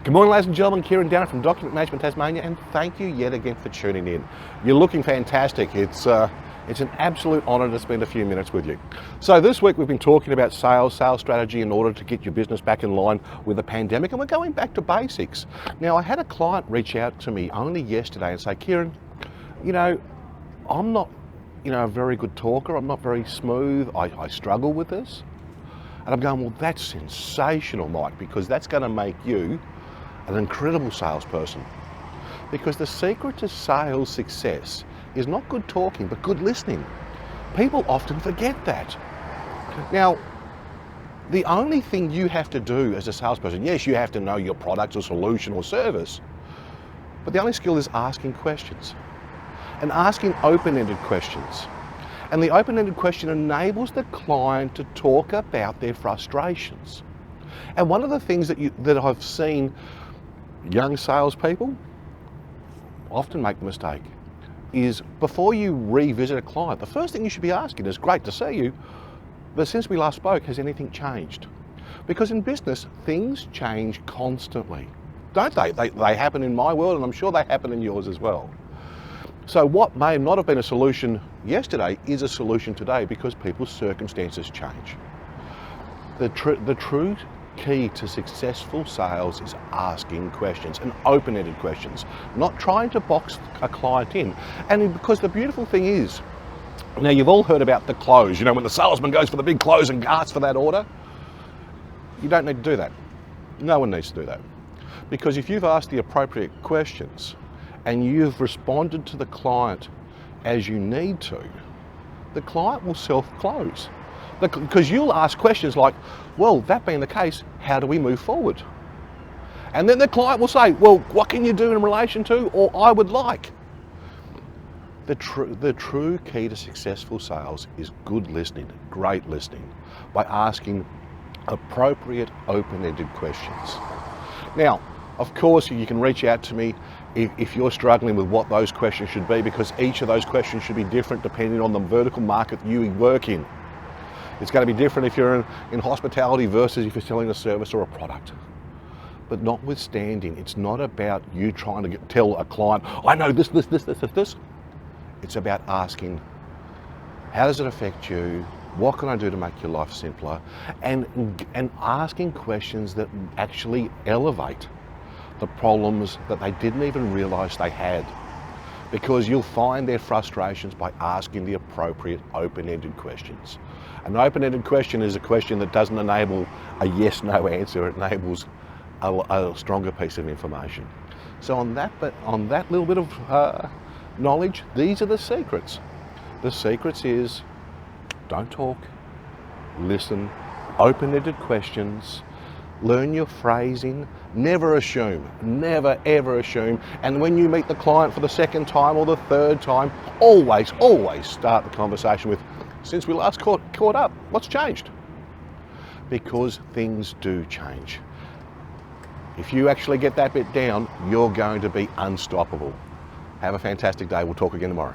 Good morning, ladies and gentlemen. Kieran Downer from Document Management Tasmania, and thank you yet again for tuning in. You're looking fantastic. It's an absolute honour to spend a few minutes with you. So this week we've been talking about sales strategy in order to get your business back in line with the pandemic, and we're going back to basics. Now, I had a client reach out to me only yesterday and say, Kieran, I'm not, a very good talker. I'm not very smooth. I struggle with this. And I'm going, well, that's sensational, Mike, because that's going to make you an incredible salesperson. Because the secret to sales success is not good talking, but good listening. People often forget that. Now, the only thing you have to do as a salesperson, yes, you have to know your product or solution or service, but the only skill is asking questions and asking open-ended questions. And the open-ended question enables the client to talk about their frustrations. And one of the things that I've seen young salespeople often make the mistake is, before you revisit a client, the first thing you should be asking is, great to see you, but since we last spoke, has anything changed? Because in business, things change constantly, don't they? They happen in my world, and I'm sure they happen in yours as well. So what may not have been a solution yesterday is a solution today, because people's circumstances change. The true key to successful sales is asking questions, and open-ended questions, not trying to box a client in. And because the beautiful thing is, now you've all heard about the close, when the salesman goes for the big close and asks for that order. You don't need to do that. No one needs to do that. Because if you've asked the appropriate questions and you've responded to the client as you need to, the client will self-close. Because you'll ask questions like, well, that being the case, how do we move forward? And then the client will say, well, what can you do in relation to, or I would like? The true key to successful sales is good listening, great listening, by asking appropriate open-ended questions. Now, of course, you can reach out to me if you're struggling with what those questions should be, because each of those questions should be different depending on the vertical market you work in. It's going to be different if you're in hospitality versus if you're selling a service or a product. But notwithstanding, it's not about you trying to tell a client, I know this. It's about asking, how does it affect you? What can I do to make your life simpler? And asking questions that actually elevate the problems that they didn't even realize they had. Because you'll find their frustrations by asking the appropriate open-ended questions. An open-ended question is a question that doesn't enable a yes-no answer. It enables a stronger piece of information. So on that little bit of knowledge, these are the secrets. The secrets is, don't talk, listen, open-ended questions, learn your phrasing, never assume, never ever assume. And when you meet the client for the second time or the third time, always start the conversation with, since we last caught up, what's changed? Because things do change. If you actually get that bit down, you're going to be unstoppable. Have a fantastic day. We'll talk again tomorrow.